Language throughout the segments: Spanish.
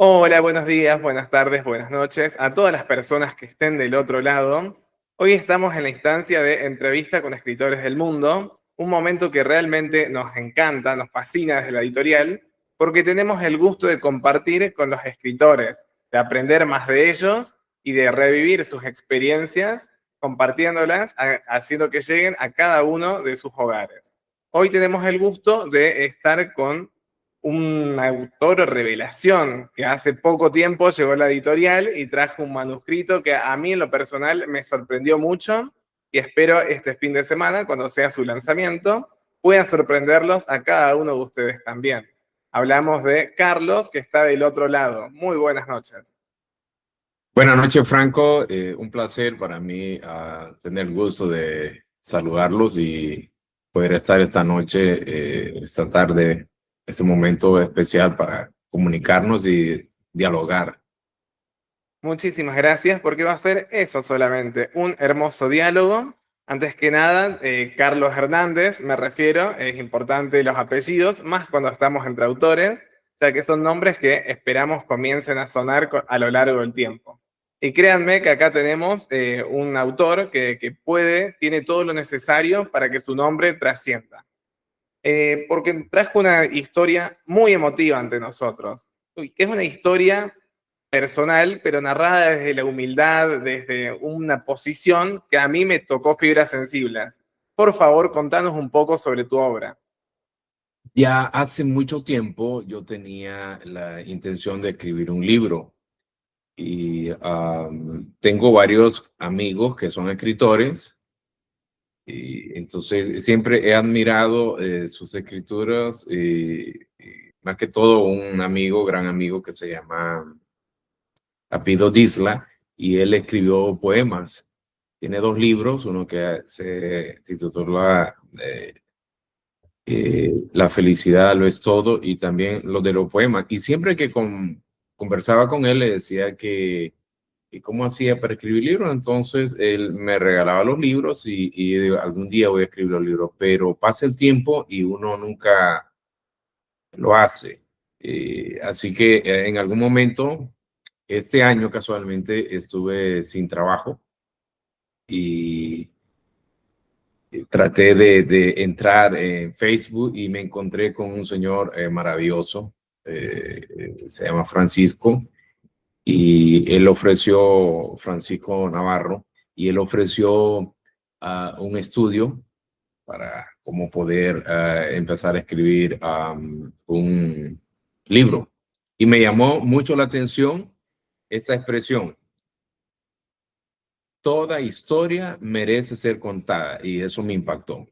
Hola, buenos días, buenas tardes, buenas noches a todas las personas que estén del otro lado. Hoy estamos en la instancia de entrevista con escritores del mundo, un momento que realmente nos encanta, nos fascina desde la editorial, porque tenemos el gusto de compartir con los escritores, de aprender más de ellos y de revivir sus experiencias, compartiéndolas, haciendo que lleguen a cada uno de sus hogares. Hoy tenemos el gusto de estar con un autor revelación que hace poco tiempo llegó a la editorial y trajo un manuscrito que a mí en lo personal me sorprendió mucho y espero este fin de semana, cuando sea su lanzamiento, pueda sorprenderlos a cada uno de ustedes también. Hablamos de Carlos, que está del otro lado. Muy buenas noches. Buenas noches, Franco. Un placer para mí tener el gusto de saludarlos y poder estar esta noche, esta tarde, este momento especial para comunicarnos y dialogar. Muchísimas gracias porque va a ser eso solamente, un hermoso diálogo. Antes que nada, Carlos Hernández, me refiero, es importante los apellidos, más cuando estamos entre autores, ya que son nombres que esperamos comiencen a sonar a lo largo del tiempo. Y créanme que acá tenemos un autor que tiene todo lo necesario para que su nombre trascienda. Porque trajo una historia muy emotiva ante nosotros, que es una historia personal, pero narrada desde la humildad, desde una posición que a mí me tocó fibras sensibles. Por favor, contanos un poco sobre tu obra. Ya hace mucho tiempo yo tenía la intención de escribir un libro y tengo varios amigos que son escritores. Y entonces siempre he admirado sus escrituras, y más que todo un amigo, gran amigo que se llama Apido Disla, y él escribió poemas. Tiene dos libros, uno que se titula La felicidad lo es todo, y también lo de los poemas. Y siempre que conversaba con él le decía que cómo hacía para escribir libros. Entonces él me regalaba los libros y digo, algún día voy a escribir los libros, pero pasa el tiempo y uno nunca lo hace. Así que en algún momento, este año casualmente estuve sin trabajo y traté de entrar en Facebook y me encontré con un señor maravilloso, se llama Francisco. Y él ofreció, Francisco Navarro, y él ofreció un estudio para cómo poder empezar a escribir un libro. Y me llamó mucho la atención esta expresión: toda historia merece ser contada, y eso me impactó.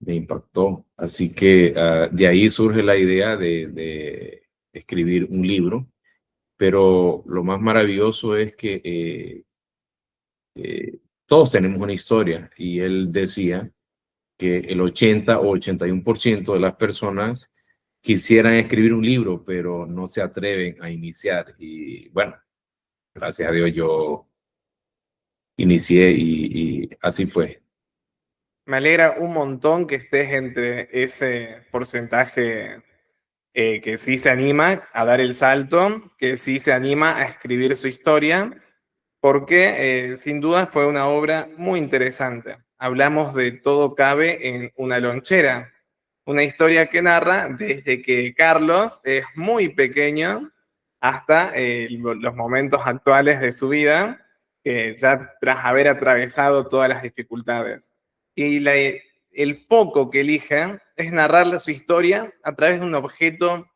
Me impactó. Así que de ahí surge la idea de escribir un libro. Pero lo más maravilloso es que todos tenemos una historia, y él decía que el 80 o 81% de las personas quisieran escribir un libro, pero no se atreven a iniciar. Y bueno, gracias a Dios yo inicié y así fue. Me alegra un montón que estés entre ese porcentaje que sí se anima a dar el salto, que sí se anima a escribir su historia, porque sin duda fue una obra muy interesante. Hablamos de Todo cabe en una lonchera, una historia que narra desde que Carlos es muy pequeño hasta los momentos actuales de su vida, ya tras haber atravesado todas las dificultades. Y el foco que elige es narrarle su historia a través de un objeto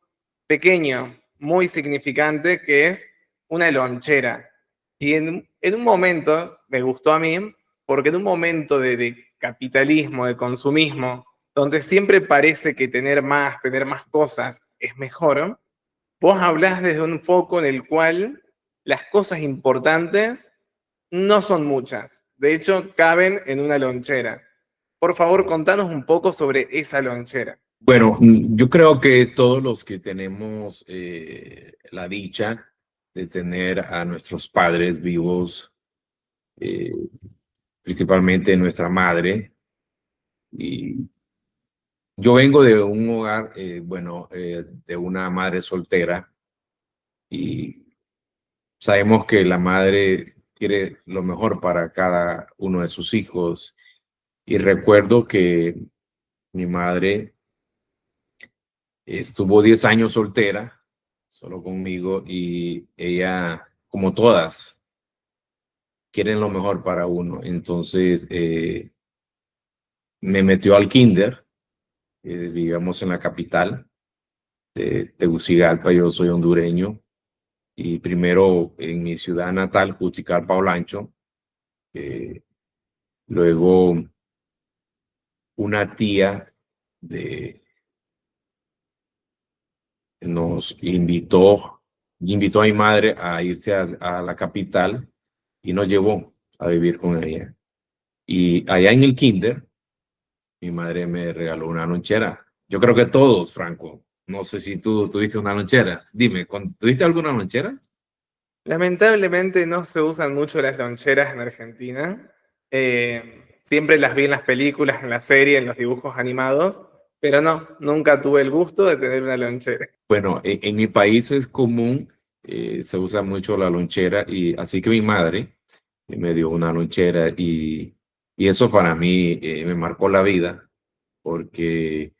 pequeño, muy significante, que es una lonchera. Y en un momento, me gustó a mí, porque en un momento de capitalismo, de consumismo, donde siempre parece que tener más cosas es mejor, vos hablás desde un foco en el cual las cosas importantes no son muchas. De hecho, caben en una lonchera. Por favor, contanos un poco sobre esa lonchera. Bueno, yo creo que todos los que tenemos la dicha de tener a nuestros padres vivos, eh, principalmente nuestra madre, y yo vengo de un hogar, bueno, de una madre soltera, y sabemos que la madre quiere lo mejor para cada uno de sus hijos. Y recuerdo que mi madre estuvo 10 años soltera, solo conmigo, y ella, como todas, quieren lo mejor para uno. Entonces, me metió al kinder, digamos en la capital de Tegucigalpa. Yo soy hondureño, y primero en mi ciudad natal, Justicar Olancho. Luego una tía de, nos invitó a mi madre a irse a la capital y nos llevó a vivir con ella. Y allá en el kinder, mi madre me regaló una lonchera. Yo creo que todos, Franco. No sé si tú tuviste una lonchera. Dime, ¿tuviste alguna lonchera? Lamentablemente no se usan mucho las loncheras en Argentina. Siempre las vi en las películas, en la serie, en los dibujos animados, pero no, nunca tuve el gusto de tener una lonchera. Bueno, en mi país es común, se usa mucho la lonchera, y así que mi madre me dio una lonchera, y eso para mí me marcó la vida, porque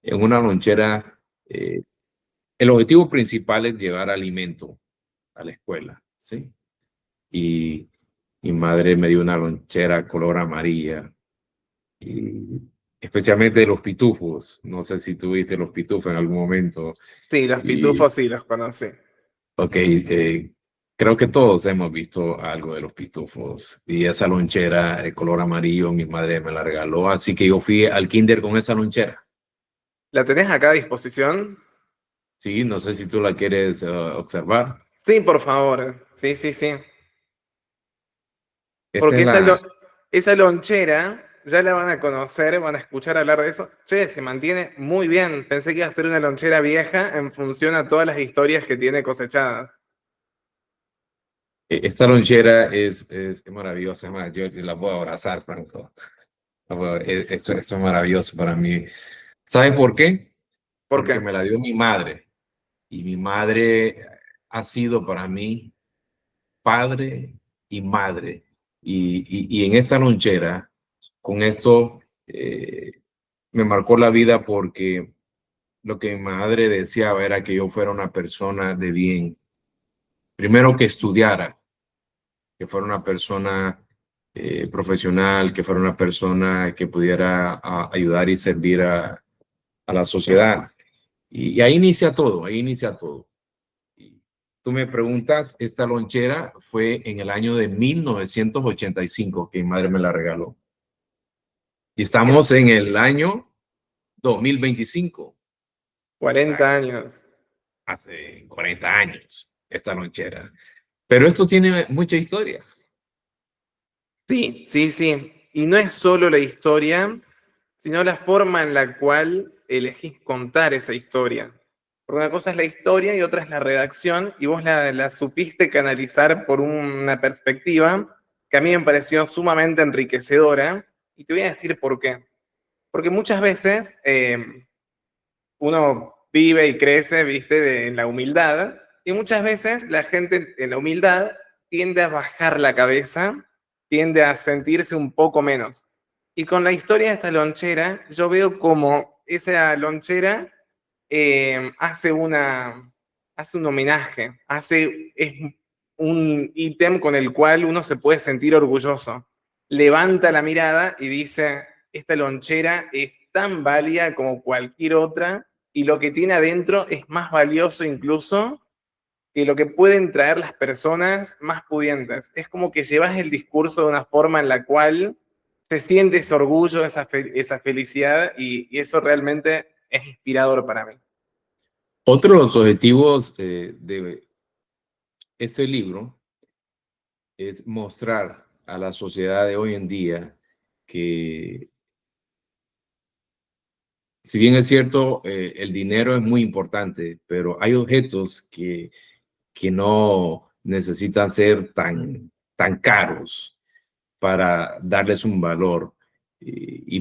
en una lonchera el objetivo principal es llevar alimento a la escuela, ¿sí? Y mi madre me dio una lonchera color amarilla, y especialmente de los pitufos. No sé si tuviste los pitufos en algún momento. Sí, los Y, pitufos sí los conocí. ok, creo que todos hemos visto algo de los pitufos. Y esa lonchera de color amarillo, mi madre me la regaló, así que yo fui al kinder con esa lonchera. ¿La tenés acá a disposición? Sí, no sé si tú la quieres observar. Sí, por favor. Sí, sí, sí. Esta Porque es la... esa lonchera ya la van a conocer, van a escuchar hablar de eso. Che, se mantiene muy bien. Pensé que iba a ser una lonchera vieja en función a todas las historias que tiene cosechadas. Esta lonchera es maravillosa. Es más, yo la puedo abrazar, Franco. Esto es maravilloso para mí. ¿Sabes por qué? ¿Por Porque qué? me la dio mi madre. Y mi madre ha sido para mí padre y madre. Y en esta lonchera, con esto, me marcó la vida, porque lo que mi madre deseaba era que yo fuera una persona de bien. Primero, que estudiara, que fuera una persona profesional, que fuera una persona que pudiera ayudar y servir a la sociedad. Y ahí inicia todo, ahí inicia todo. Y tú me preguntas, esta lonchera fue en el año de 1985 que mi madre me la regaló. Y estamos en el año 2025. O sea, 40 años. hace 40 años esta lonchera. Pero esto tiene mucha historia. Sí, sí, sí. Y no es solo la historia, sino la forma en la cual elegís contar esa historia. Porque una cosa es la historia y otra es la redacción, y vos la supiste canalizar por una perspectiva que a mí me pareció sumamente enriquecedora, y te voy a decir por qué. Porque muchas veces uno vive y crece, viste, en la humildad, y muchas veces la gente en la humildad tiende a bajar la cabeza, tiende a sentirse un poco menos. Y con la historia de esa lonchera, yo veo como esa lonchera hace un homenaje, es un ítem con el cual uno se puede sentir orgulloso. Levanta la mirada y dice, esta lonchera es tan válida como cualquier otra, y lo que tiene adentro es más valioso incluso que lo que pueden traer las personas más pudientes. Es como que llevas el discurso de una forma en la cual se siente ese orgullo, esa felicidad, y eso realmente es inspirador para mí. Otro de los objetivos de este libro es mostrar a la sociedad de hoy en día que, si bien es cierto, el dinero es muy importante, pero hay objetos que no necesitan ser tan caros para darles un valor.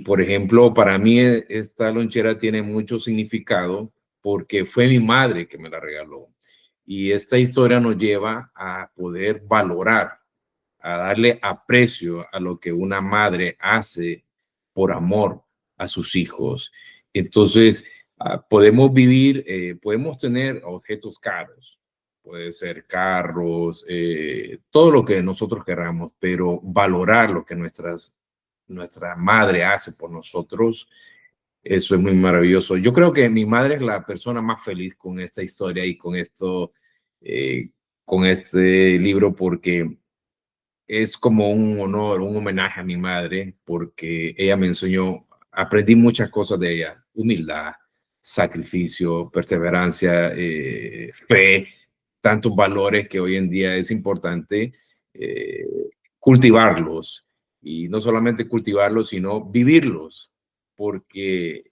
Por ejemplo, para mí esta lonchera tiene mucho significado porque fue mi madre que me la regaló. Y esta historia nos lleva a poder valorar, a darle aprecio a lo que una madre hace por amor a sus hijos. Entonces, podemos vivir, podemos tener objetos caros, puede ser carros, todo lo que nosotros queramos, pero valorar lo que nuestra madre hace por nosotros, eso es muy maravilloso. Yo creo que mi madre es la persona más feliz con esta historia y eh, con este libro, porque es como un honor, un homenaje a mi madre, porque ella me enseñó, aprendí muchas cosas de ella: humildad, sacrificio, perseverancia, fe, tantos valores que hoy en día es importante eh, cultivarlos, y no solamente cultivarlos, sino vivirlos, porque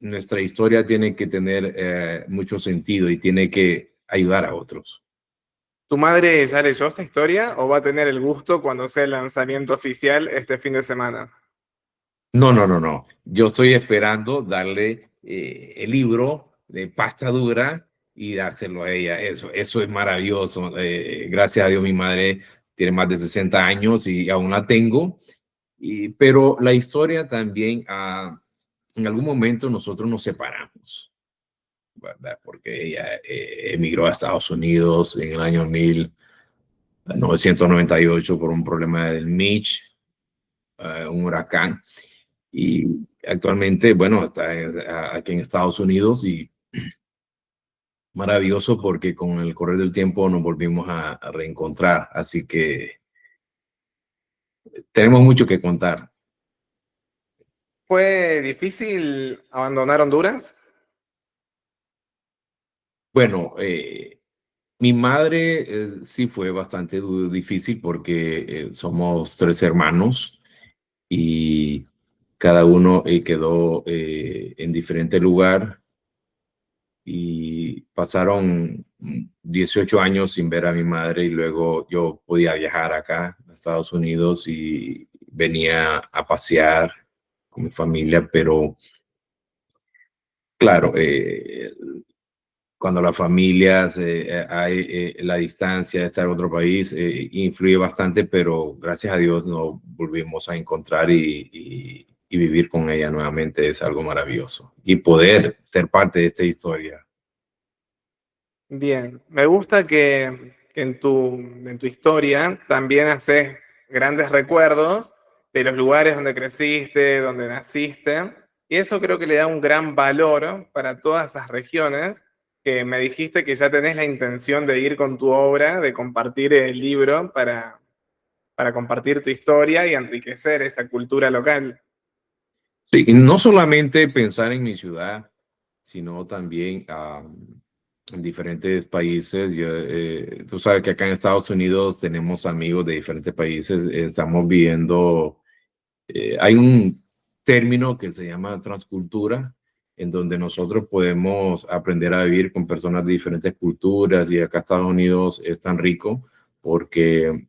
nuestra historia tiene que tener mucho sentido y tiene que ayudar a otros. ¿Tu madre ya leyó esta historia o va a tener el gusto cuando sea el lanzamiento oficial este fin de semana? No, no, no, no. Yo estoy esperando darle el libro de pasta dura y dárselo a ella. Eso es maravilloso. Gracias a Dios, mi madre tiene más de 60 años y aún la tengo. Pero la historia también, en algún momento nosotros nos separamos, ¿verdad? Porque ella emigró a Estados Unidos en el año 1998 por un problema del Mitch, un huracán. Y actualmente, bueno, está aquí en Estados Unidos, y maravilloso porque con el correr del tiempo nos volvimos a reencontrar. Así que tenemos mucho que contar. ¿Fue difícil abandonar Honduras? Bueno, mi madre sí fue bastante difícil porque somos tres hermanos y cada uno quedó en diferente lugar, y pasaron 18 años sin ver a mi madre, y luego yo podía viajar acá a Estados Unidos y venía a pasear con mi familia, pero claro, cuando la familia hay la distancia de estar en otro país influye bastante, pero gracias a Dios nos volvimos a encontrar, y vivir con ella nuevamente es algo maravilloso, y poder ser parte de esta historia. Bien, me gusta que en tu historia también haces grandes recuerdos de los lugares donde creciste, donde naciste, y eso creo que le da un gran valor para todas esas regiones que me dijiste que ya tenés la intención de ir con tu obra, de compartir el libro para compartir tu historia y enriquecer esa cultura local. Sí, y no solamente pensar en mi ciudad, sino también en diferentes países. Tú sabes que acá en Estados Unidos tenemos amigos de diferentes países. Estamos viendo, hay un término que se llama transcultura, en donde nosotros podemos aprender a vivir con personas de diferentes culturas, y acá Estados Unidos es tan rico porque,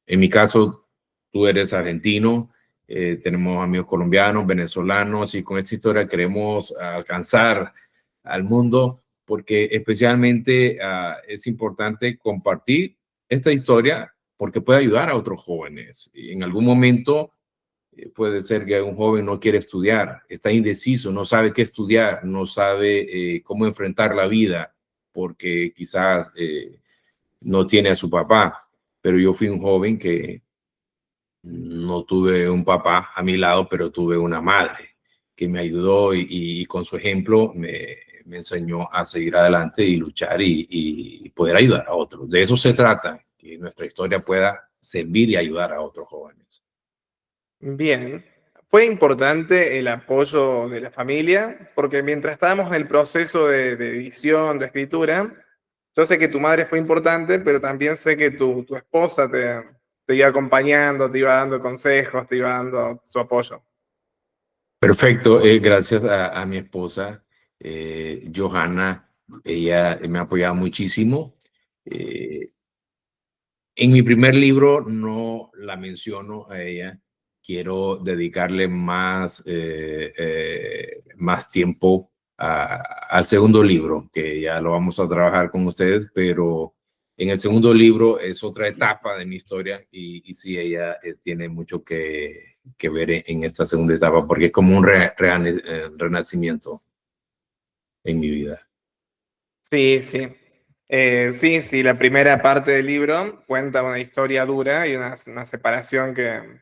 en mi caso, tú eres argentino, tenemos amigos colombianos, venezolanos, y con esta historia queremos alcanzar al mundo, porque especialmente es importante compartir esta historia porque puede ayudar a otros jóvenes. Y en algún momento puede ser que un joven no quiere estudiar, está indeciso, no sabe qué estudiar, no sabe cómo enfrentar la vida, porque quizás no tiene a su papá. Pero yo fui un joven que no tuve un papá a mi lado, pero tuve una madre que me ayudó, y con su ejemplo me enseñó a seguir adelante y luchar, y poder ayudar a otros. De eso se trata, que nuestra historia pueda servir y ayudar a otros jóvenes. Bien, fue importante el apoyo de la familia, porque mientras estábamos en el proceso de edición, de escritura, yo sé que tu madre fue importante, pero también sé que tu esposa te iba acompañando, te iba dando consejos, te iba dando su apoyo. Perfecto, gracias a mi esposa, Johanna. Ella me ha apoyado muchísimo. Eh, en mi primer libro no la menciono a ella. Quiero dedicarle más tiempo al segundo libro, que ya lo vamos a trabajar con ustedes, pero en el segundo libro es otra etapa de mi historia y sí, ella tiene mucho que ver en esta segunda etapa, porque es como un renacimiento en mi vida. Sí, sí. Sí, sí, la primera parte del libro cuenta una historia dura y una separación que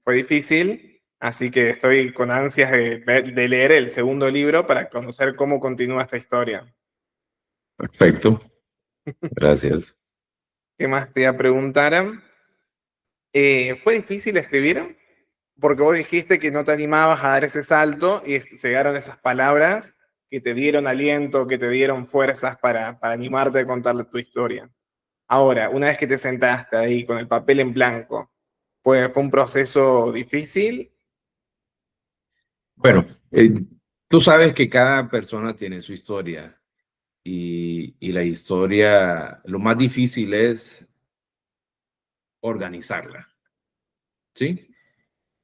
fue difícil, así que estoy con ansias de leer el segundo libro para conocer cómo continúa esta historia. Perfecto, gracias. ¿Qué más te iba a preguntar? ¿Fue difícil escribir? Porque vos dijiste que no te animabas a dar ese salto y llegaron esas palabras que te dieron aliento, que te dieron fuerzas para animarte a contarle tu historia. Ahora, una vez que te sentaste ahí con el papel en blanco, ¿fue un proceso difícil? Bueno, tú sabes que cada persona tiene su historia y la historia, lo más difícil es organizarla, ¿sí?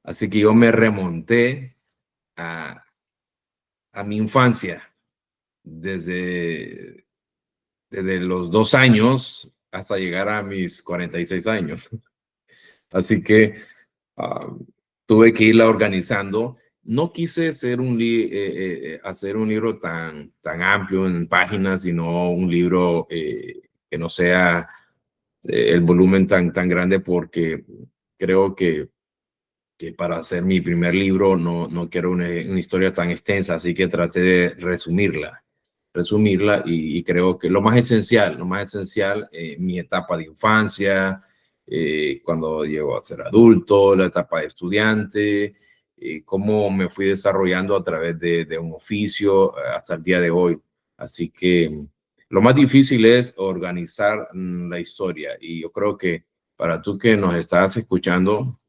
Así que yo me remonté a, a mi infancia, desde, desde los 2 años hasta llegar a mis 46 años. Así que ah, tuve que irla organizando. No quise hacer un libro tan amplio en páginas, sino un libro que no sea el volumen tan grande, porque creo que para hacer mi primer libro no quiero una historia tan extensa, así que traté de resumirla y creo que lo más esencial, mi etapa de infancia, cuando llego a ser adulto, la etapa de estudiante, cómo me fui desarrollando a través de un oficio hasta el día de hoy. Así que lo más difícil es organizar la historia y yo creo que para tú que nos estás escuchando,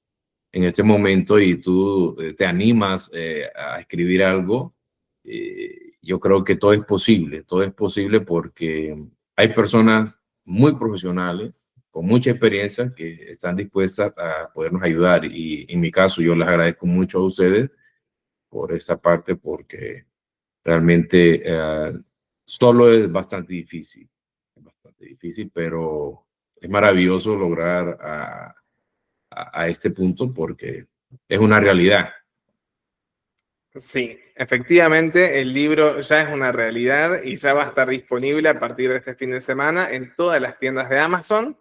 en este momento y tú te animas a escribir algo, yo creo que todo es posible porque hay personas muy profesionales, con mucha experiencia, que están dispuestas a podernos ayudar y en mi caso yo les agradezco mucho a ustedes por esta parte porque realmente solo es bastante difícil, pero es maravilloso lograr a este punto porque es una realidad. Sí, efectivamente, el libro ya es una realidad y ya va a estar disponible a partir de este fin de semana en todas las tiendas de Amazon.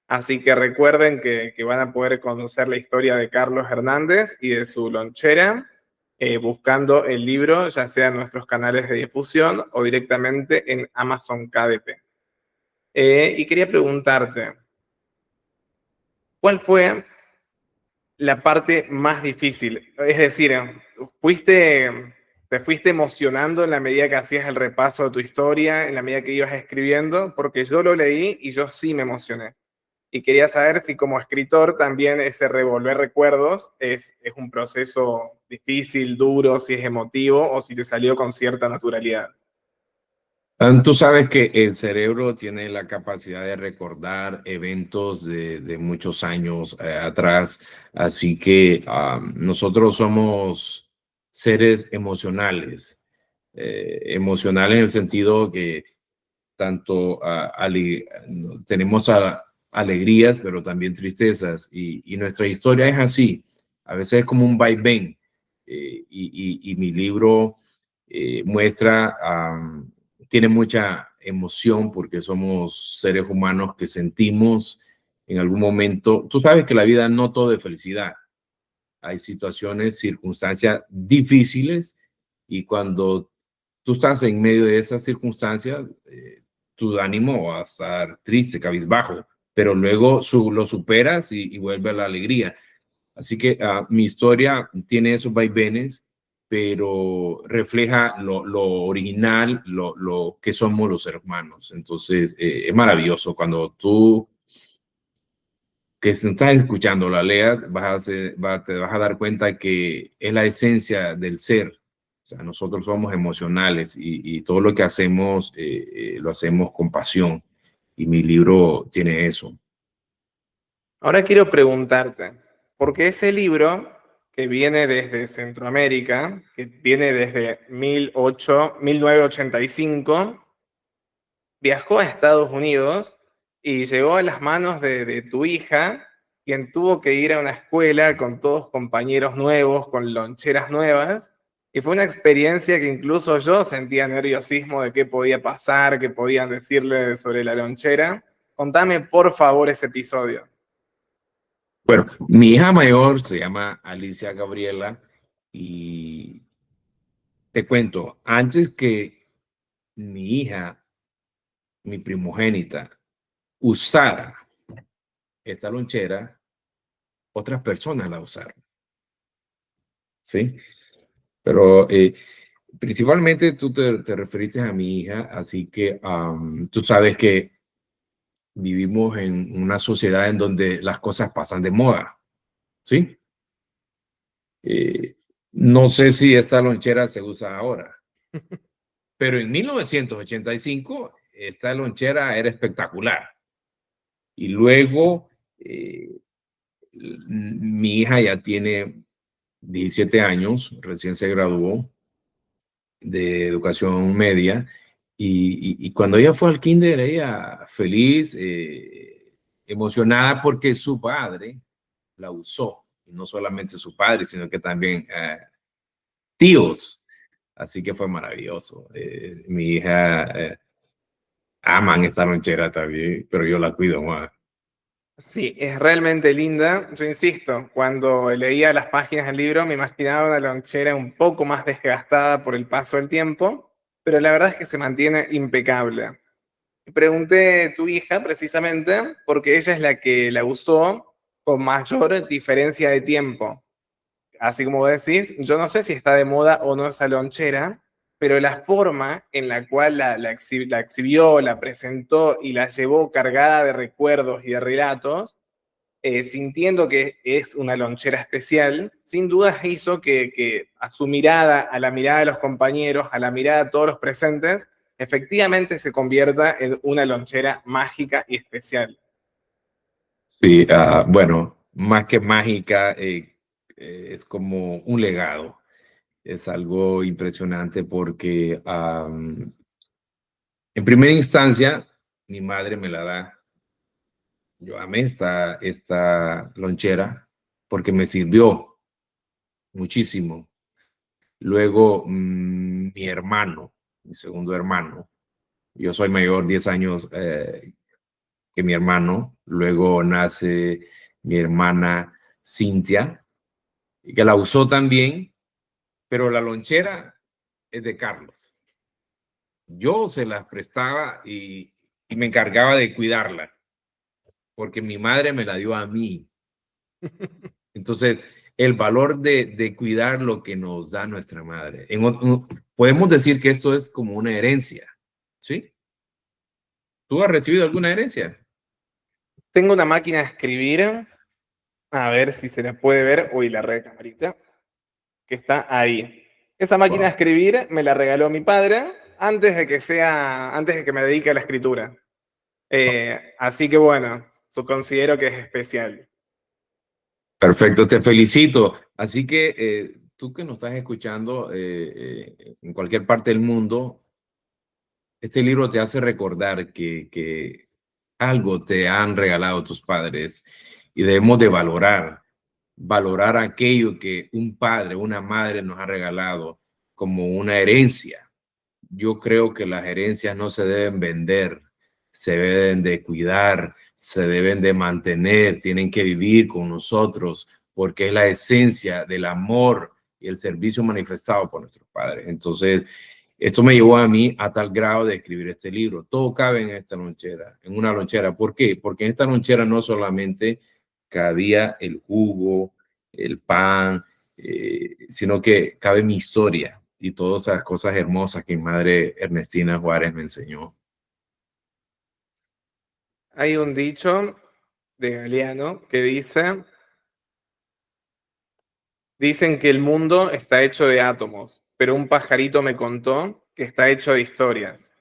Así que recuerden que van a poder conocer la historia de Carlos Hernández y de su lonchera buscando el libro, ya sea en nuestros canales de difusión o directamente en Amazon KDP. Y quería preguntarte, ¿cuál fue la parte más difícil? Es decir, te fuiste emocionando en la medida que hacías el repaso de tu historia, en la medida que ibas escribiendo, porque yo lo leí y yo sí me emocioné. Y quería saber si como escritor también ese revolver recuerdos es un proceso difícil, duro, si es emotivo o si te salió con cierta naturalidad. Tú sabes que el cerebro tiene la capacidad de recordar eventos de muchos años atrás, así que nosotros somos seres emocionales, emocionales en el sentido que tanto tenemos alegrías, pero también tristezas, y nuestra historia es así, a veces es como un vaivén, y mi libro muestra, tiene mucha emoción porque somos seres humanos que sentimos en algún momento. Tú sabes que la vida no todo es felicidad, hay situaciones, circunstancias difíciles y cuando tú estás en medio de esas circunstancias, tu ánimo va a estar triste, cabizbajo, pero luego lo superas y vuelve a la alegría. Así que mi historia tiene esos vaivenes, pero refleja lo original, lo que somos los seres humanos. Entonces, es maravilloso cuando tú que si estás escuchando, la leas, te vas a dar cuenta que es la esencia del ser. O sea, nosotros somos emocionales y todo lo que hacemos lo hacemos con pasión. Y mi libro tiene eso. Ahora quiero preguntarte, porque ese libro que viene desde Centroamérica, que viene desde 1985, viajó a Estados Unidos y llegó a las manos de tu hija, quien tuvo que ir a una escuela con todos compañeros nuevos, con loncheras nuevas, y fue una experiencia que incluso yo sentía nerviosismo de qué podía pasar, qué podían decirle sobre la lonchera. Contame, por favor, ese episodio. Bueno, mi hija mayor se llama Alicia Gabriela y te cuento, antes que mi hija, mi primogénita, usara esta lonchera, otras personas la usaron, ¿sí? Pero principalmente tú te referiste a mi hija, así que tú sabes que vivimos en una sociedad en donde las cosas pasan de moda, ¿sí? Eh, no sé si esta lonchera se usa ahora, pero en 1985 esta lonchera era espectacular. Y luego mi hija ya tiene 17 años, recién se graduó de educación media y cuando ella fue al kinder, ella feliz, emocionada porque su padre la usó. Y no solamente su padre, sino que también tíos. Así que fue maravilloso. Mi hija aman esta lonchera también, pero yo la cuido más. Sí, es realmente linda. Yo insisto, cuando leía las páginas del libro me imaginaba una lonchera un poco más desgastada por el paso del tiempo, pero la verdad es que se mantiene impecable. Pregunté a tu hija precisamente porque ella es la que la usó con mayor diferencia de tiempo. Así como vos decís, yo no sé si está de moda o no esa lonchera, pero la forma en la cual la exhibió, la presentó y la llevó cargada de recuerdos y de relatos, sintiendo que es una lonchera especial, sin dudas hizo que a su mirada, a la mirada de los compañeros, a la mirada de todos los presentes, efectivamente se convierta en una lonchera mágica y especial. Sí, bueno, más que mágica, es como un legado. Es algo impresionante porque en primera instancia mi madre me la da. Yo amé esta lonchera porque me sirvió muchísimo. Luego mi hermano, mi segundo hermano, yo soy mayor 10 años que mi hermano. Luego nace mi hermana Cintia, que la usó también, pero la lonchera es de Carlos. Yo se las prestaba y me encargaba de cuidarla, porque mi madre me la dio a mí. Entonces, el valor de cuidar lo que nos da nuestra madre. Podemos decir que esto es como una herencia, ¿sí? ¿Tú has recibido alguna herencia? Tengo una máquina de escribir, a ver si se la puede ver. Uy, la red camarita, que está ahí. Esa máquina de Wow. escribir me la regaló mi padre antes de que me dedique a la escritura. Así que bueno, considero que es especial. Perfecto, te felicito. Así que tú que nos estás escuchando en cualquier parte del mundo, este libro te hace recordar que algo te han regalado tus padres y debemos de valorar aquello que un padre, una madre nos ha regalado como una herencia. Yo creo que las herencias no se deben vender, se deben de cuidar, se deben de mantener, tienen que vivir con nosotros porque es la esencia del amor y el servicio manifestado por nuestros padres. Entonces, esto me llevó a mí a tal grado de escribir este libro. Todo cabe en esta lonchera, en una lonchera. ¿Por qué? Porque en esta lonchera no solamente cabía el jugo, el pan, sino que cabe mi historia y todas esas cosas hermosas que mi madre Ernestina Juárez me enseñó. Hay un dicho de Galeano que dicen que el mundo está hecho de átomos, pero un pajarito me contó que está hecho de historias.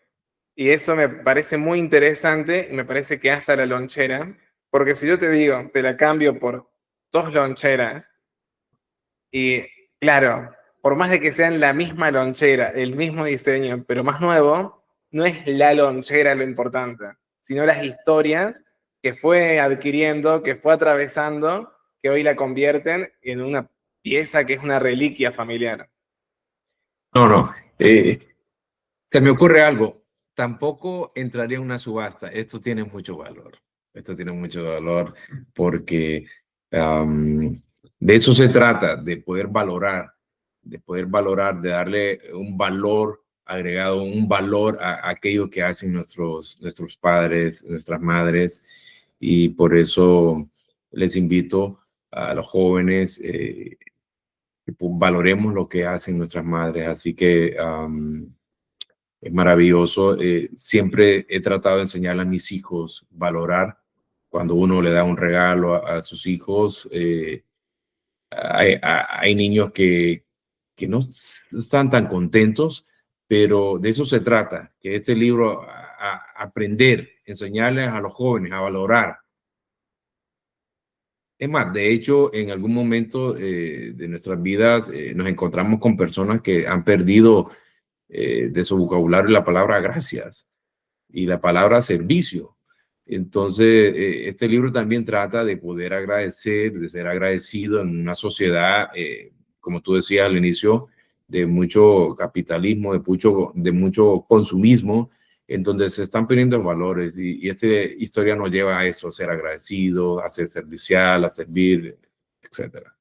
Y eso me parece muy interesante y me parece que hasta la lonchera, porque si yo te digo, te la cambio por dos loncheras, Y claro, por más de que sean la misma lonchera, el mismo diseño, pero más nuevo, no es la lonchera lo importante, sino las historias que fue adquiriendo, que fue atravesando, que hoy la convierten en una pieza que es una reliquia familiar. No, no. Se me ocurre algo. Tampoco entraría en una subasta. Esto tiene mucho valor. Esto tiene mucho valor porque am, de eso se trata, de poder valorar, de darle un valor agregado, un valor a aquello que hacen nuestros padres, nuestras madres. Y por eso les invito a los jóvenes que pues, valoremos lo que hacen nuestras madres. Así que es maravilloso. Siempre he tratado de enseñarle a mis hijos valorar cuando uno le da un regalo a sus hijos. Hay niños que no están tan contentos, pero de eso se trata, que este libro, aprender, enseñarles a los jóvenes a valorar. Es más, de hecho, en algún momento de nuestras vidas nos encontramos con personas que han perdido de su vocabulario la palabra gracias y la palabra servicio. Entonces, este libro también trata de poder agradecer, de ser agradecido en una sociedad, como tú decías al inicio, de mucho capitalismo, de mucho consumismo, en donde se están perdiendo los valores. Y esta historia nos lleva a eso, a ser agradecido, a ser servicial, a servir, etcétera.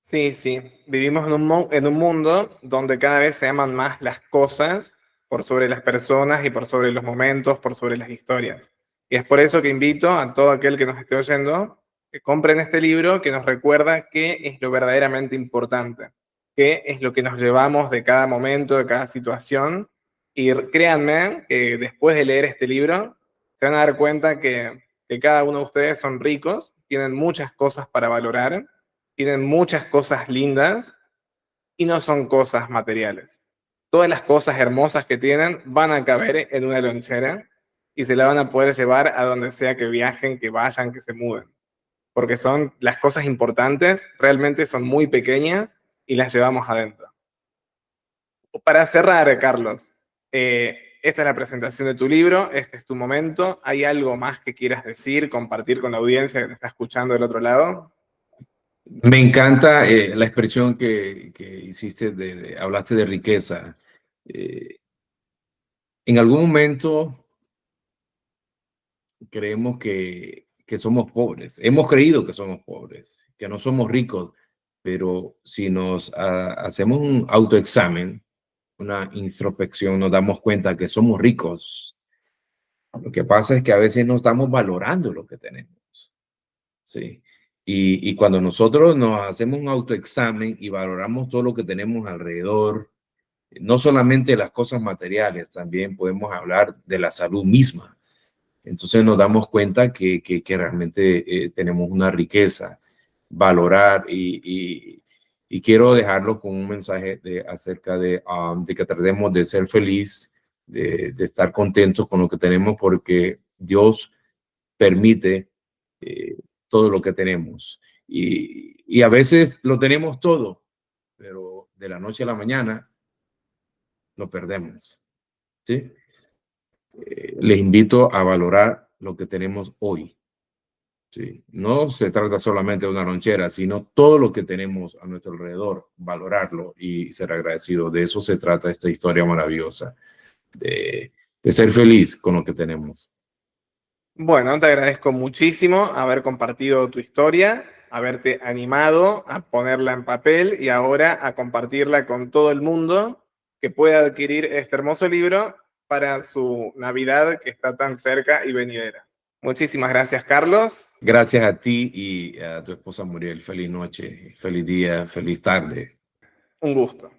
Sí, sí, vivimos en un mundo donde cada vez se aman más las cosas por sobre las personas y por sobre los momentos, por sobre las historias. Y es por eso que invito a todo aquel que nos esté oyendo que compren este libro que nos recuerda qué es lo verdaderamente importante, qué es lo que nos llevamos de cada momento, de cada situación. Y créanme que después de leer este libro se van a dar cuenta que cada uno de ustedes son ricos, tienen muchas cosas para valorar, tienen muchas cosas lindas y no son cosas materiales. Todas las cosas hermosas que tienen van a caber en una lonchera y se la van a poder llevar a donde sea que viajen, que vayan, que se muden. Porque son las cosas importantes, realmente son muy pequeñas y las llevamos adentro. Para cerrar, Carlos, esta es la presentación de tu libro, este es tu momento. ¿Hay algo más que quieras decir, compartir con la audiencia que te está escuchando del otro lado? Me encanta la expresión que hiciste, hablaste de riqueza. Eh, en algún momento creemos que somos pobres. Hemos creído que somos pobres, que no somos ricos, pero si nos hacemos un autoexamen, una introspección, nos damos cuenta que somos ricos. Lo que pasa es que a veces no estamos valorando lo que tenemos. Sí. Y cuando nosotros nos hacemos un autoexamen y valoramos todo lo que tenemos alrededor, no solamente las cosas materiales, también podemos hablar de la salud misma. Entonces nos damos cuenta que realmente tenemos una riqueza, valorar y quiero dejarlo con un mensaje acerca de que tratemos de ser feliz, de estar contentos con lo que tenemos porque Dios permite eh, todo lo que tenemos. Y a veces lo tenemos todo, pero de la noche a la mañana lo perdemos. ¿Sí? Les invito a valorar lo que tenemos hoy. ¿Sí? No se trata solamente de una lonchera, sino todo lo que tenemos a nuestro alrededor, valorarlo y ser agradecido. De eso se trata esta historia maravillosa, de ser feliz con lo que tenemos. Bueno, te agradezco muchísimo haber compartido tu historia, haberte animado a ponerla en papel y ahora a compartirla con todo el mundo que pueda adquirir este hermoso libro para su Navidad que está tan cerca y venidera. Muchísimas gracias, Carlos. Gracias a ti y a tu esposa Muriel. Feliz noche, feliz día, feliz tarde. Un gusto.